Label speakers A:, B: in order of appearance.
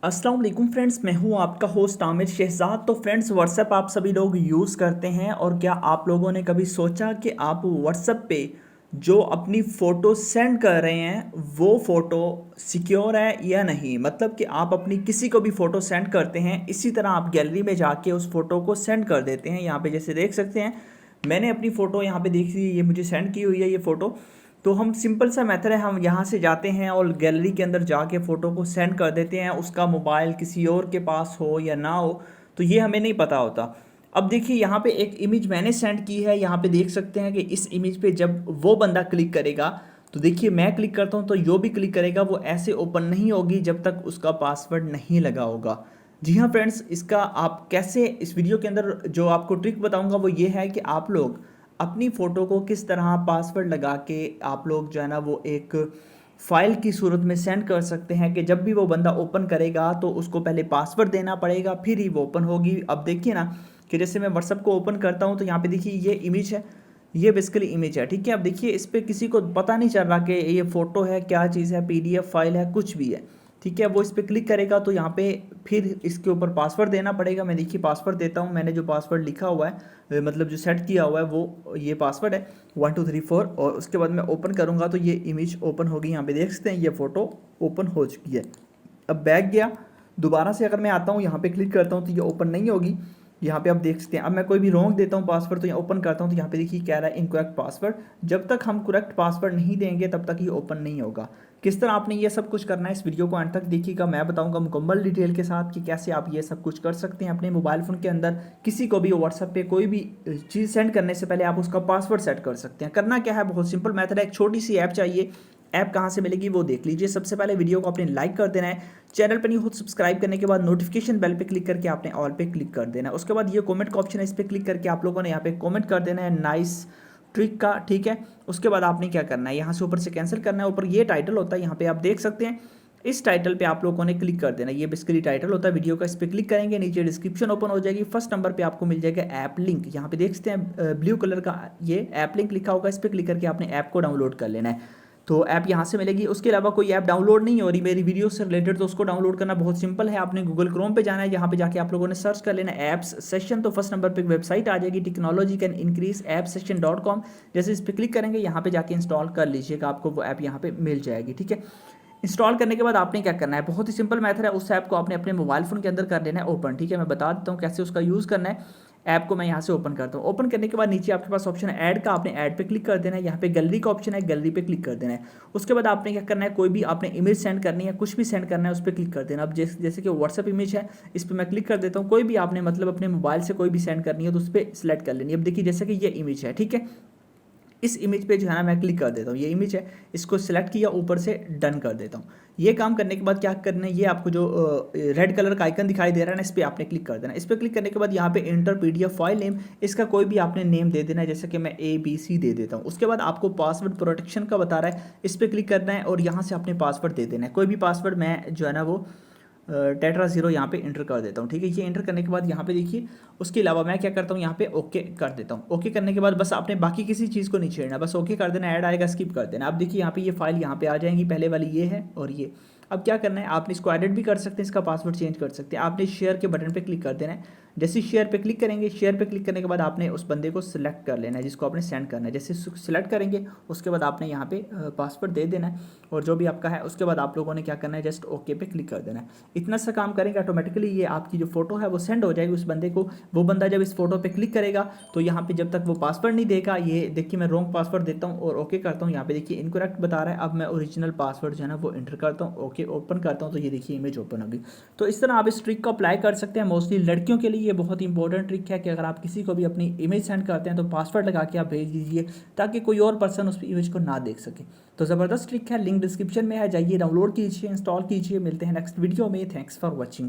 A: अस्सलाम वालेकुम फ्रेंड्स, मैं हूं आपका होस्ट आमिर शहजाद। तो फ्रेंड्स, व्हाट्सएप आप सभी लोग यूज़ करते हैं और क्या आप लोगों ने कभी सोचा कि आप व्हाट्सएप पे जो अपनी फ़ोटो सेंड कर रहे हैं वो फ़ोटो सिक्योर है या नहीं। मतलब कि आप अपनी किसी को भी फ़ोटो सेंड करते हैं, इसी तरह आप गैलरी में जाके उस फ़ोटो को सेंड कर देते हैं। यहाँ पे जैसे देख सकते हैं, मैंने अपनी फ़ोटो यहाँ पे देखी, ये मुझे सेंड की हुई है ये फ़ोटो। तो हम सिंपल सा मेथड है, हम यहाँ से जाते हैं और गैलरी के अंदर जाके फ़ोटो को सेंड कर देते हैं। उसका मोबाइल किसी और के पास हो या ना हो तो ये हमें नहीं पता होता। अब देखिए, यहाँ पे एक इमेज मैंने सेंड की है। यहाँ पे देख सकते हैं कि इस इमेज पे जब वो बंदा क्लिक करेगा तो देखिए, मैं क्लिक करता हूँ तो जो भी क्लिक करेगा वो ऐसे ओपन नहीं होगी जब तक उसका पासवर्ड नहीं लगा होगा। जी हाँ फ्रेंड्स, इसका आप कैसे, इस वीडियो के अंदर जो आपको ट्रिक बताऊंगा वो ये है कि आप लोग अपनी फ़ोटो को किस तरह पासवर्ड लगा के आप लोग जो है ना वो एक फ़ाइल की सूरत में सेंड कर सकते हैं कि जब भी वो बंदा ओपन करेगा तो उसको पहले पासवर्ड देना पड़ेगा, फिर ही वो ओपन होगी। अब देखिए ना कि जैसे मैं व्हाट्सअप को ओपन करता हूँ तो यहाँ पे देखिए ये इमेज है, ये बेसिकली इमेज है, ठीक है। अब देखिए, इस पर किसी को पता नहीं चल रहा कि ये फ़ोटो है, क्या चीज़ है, पीडीएफ फाइल है, कुछ भी है, ठीक है। वो इस पर क्लिक करेगा तो यहाँ पे फिर इसके ऊपर पासवर्ड देना पड़ेगा। मैं देखिए पासवर्ड देता हूँ, मैंने जो पासवर्ड लिखा हुआ है, मतलब जो सेट किया हुआ है वो ये पासवर्ड है 1234। और उसके बाद मैं ओपन करूँगा तो ये इमेज ओपन होगी। यहाँ पे देख सकते हैं ये फ़ोटो ओपन हो चुकी है। अब बैक गया, दोबारा से अगर मैं आता हूँ यहाँ पे क्लिक करता हूँ तो ये ओपन नहीं होगी। यहाँ पे आप देख सकते हैं, अब मैं कोई भी रॉन्ग देता हूँ पासवर्ड तो यहाँ ओपन करता हूँ तो यहाँ पे देखिए कह रहा है इनकरेक्ट पासवर्ड। जब तक हम करेक्ट पासवर्ड नहीं देंगे तब तक ये ओपन नहीं होगा। किस तरह आपने ये सब कुछ करना है, इस वीडियो को अंत तक देखिएगा। मैं बताऊंगा मुकम्मल डिटेल के साथ कि कैसे आप ये सब कुछ कर सकते हैं अपने मोबाइल फ़ोन के अंदर। किसी को भी व्हाट्सएप पे कोई भी चीज़ सेंड करने से पहले आप उसका पासवर्ड सेट कर सकते हैं। करना क्या है, बहुत सिंपल मेथड है। एक छोटी सी ऐप चाहिए, ऐप कहाँ से मिलेगी वो देख लीजिए। सबसे पहले वीडियो को आपने लाइक कर देना है, चैनल पर नहीं हो सब्सक्राइब करने के बाद नोटिफिकेशन बेल पे क्लिक करके आपने ऑल पे क्लिक कर देना है। उसके बाद ये कमेंट का ऑप्शन है, इस पर क्लिक करके आप लोगों ने यहाँ पे कमेंट कर देना है नाइस ट्रिक का, ठीक है। उसके बाद आपने क्या करना है, यहाँ से ऊपर से कैंसिल करना है। ऊपर ये टाइटल होता है, यहाँ पे आप देख सकते हैं, इस टाइटल पे आप लोगों ने क्लिक कर देना। ये बेसिकली टाइटल होता है वीडियो का, इस पर क्लिक करेंगे, नीचे डिस्क्रिप्शन ओपन हो जाएगी। फर्स्ट नंबर पे आपको मिल जाएगा ऐप लिंक। यहाँ पे देख सकते हैं ब्लू कलर का ये ऐप लिंक लिखा होगा, इस पर क्लिक करके आपने ऐप को डाउनलोड कर लेना है। तो ऐप यहाँ से मिलेगी। उसके अलावा कोई ऐप डाउनलोड नहीं हो रही मेरी वीडियो से रिलेटेड तो उसको डाउनलोड करना बहुत सिंपल है। आपने गूगल क्रोम पे जाना है, यहाँ पे जाके आप लोगों ने सर्च कर लेना ऐप्स सेशन। तो फर्स्ट नंबर पे वेबसाइट आ जाएगी technology can increase app session .com। जैसे इस पर क्लिक करेंगे यहाँ पे जाके इंस्टॉल कर लीजिएगा, आपको वो ऐप यहाँ पे मिल जाएगी, ठीक है। इंस्टॉल करने के बाद आपने क्या करना है, बहुत ही सिंपल मेथड है। उस ऐप को आपने अपने मोबाइल फ़ोन के अंदर कर लेना है ओपन, ठीक है। मैं बता देता हूँ कैसे उसका यूज़ करना है। ऐप को मैं यहाँ से ओपन करता हूँ। ओपन करने के बाद नीचे आपके पास ऑप्शन है ऐड का, आपने ऐड पे क्लिक कर देना है। यहाँ पे गैलरी का ऑप्शन है, गैलरी पे क्लिक कर देना है। उसके बाद आपने क्या करना है, कोई भी आपने इमेज सेंड करनी है, कुछ भी सेंड करना है, उस पर क्लिक कर देना। अब जैसे कि व्हाट्सअप इमेज है, इस पर मैं क्लिक कर देता हूँ। कोई भी आपने मतलब अपने मोबाइल से कोई भी सेंड करनी है तो उस पर सिलेक्ट कर लेनी है। अब देखिए जैसे कि ये इमेज है, ठीक है, इस इमेज पे जो है ना मैं क्लिक कर देता हूँ। ये इमेज है, इसको सिलेक्ट किया, ऊपर से डन कर देता हूँ। ये काम करने के बाद क्या करना है, ये आपको जो रेड कलर का आइकन दिखाई दे रहा है ना, इस पर आपने क्लिक कर देना। इस पर क्लिक करने के बाद यहाँ पे एंटर पीडीएफ फाइल नेम, इसका कोई भी आपने नेम दे देना है, जैसे कि मैं ABC दे देता हूँ। उसके बाद आपको पासवर्ड प्रोटेक्शन का बता रहा है, इस पर क्लिक करना है और यहाँ से आपने पासवर्ड दे देना है। कोई भी पासवर्ड, मैं जो है ना वो टेट्रा जीरो यहाँ पे इंटर कर देता हूँ, ठीक है। ये इंटर करने के बाद यहाँ पे देखिए, उसके अलावा मैं क्या करता हूँ, यहाँ पे ओके कर देता हूँ। ओके करने के बाद बस आपने बाकी किसी चीज़ को नहीं छेड़ना, बस ओके कर देना। ऐड आएगा, स्किप कर देना। अब देखिए यहाँ पे ये फाइल यहाँ पे आ जाएंगी, पहले वाली ये है और ये। अब क्या करना है, आपने इसको एडिट भी कर सकते हैं, इसका पासवर्ड चेंज कर सकते हैं। आपने शेयर के बटन पे क्लिक कर देना है। जैसे शेयर पे क्लिक करेंगे, शेयर पे क्लिक करने के बाद आपने उस बंदे को सिलेक्ट कर लेना है जिसको आपने सेंड करना है। जैसे सिलेक्ट करेंगे उसके बाद आपने यहाँ पे पासवर्ड दे देना है और जो भी आपका है। उसके बाद आप लोगों ने क्या करना है, जस्ट ओके पे क्लिक कर देना है। इतना सा काम करेंगे, ऑटोमेटिकली ये आपकी जो फोटो है वो सेंड हो जाएगी उस बंदे को। वो बंदा जब इस फोटो पे क्लिक करेगा तो यहाँ पे जब तक वो पासवर्ड नहीं देगा, ये देखिए मैं रॉन्ग पासवर्ड देता हूँ और ओके करता हूँ। यहाँ पे देखिए इनकरेक्ट बता रहा है। अब मैं ओरिजिनल पासवर्ड जो है ना वो एंटर करता हूँ, ओके ओपन करता हूँ तो ये देखिए इमेज ओपन होगी। तो इस तरह आप इस ट्रिक को अप्लाई कर सकते हैं। मोस्टली लड़कियों के लिए ये बहुत इंपॉर्टेंट ट्रिक है कि अगर आप किसी को भी अपनी इमेज सेंड करते हैं तो पासवर्ड लगा के आप भेज दीजिए ताकि कोई और पर्सन उस इमेज को ना देख सके। तो ज़बरदस्त ट्रिक है, लिंक डिस्क्रिप्शन में है, जाइए डाउनलोड कीजिए, इंस्टॉल कीजिए। मिलते हैं नेक्स्ट वीडियो में। Thanks for watching.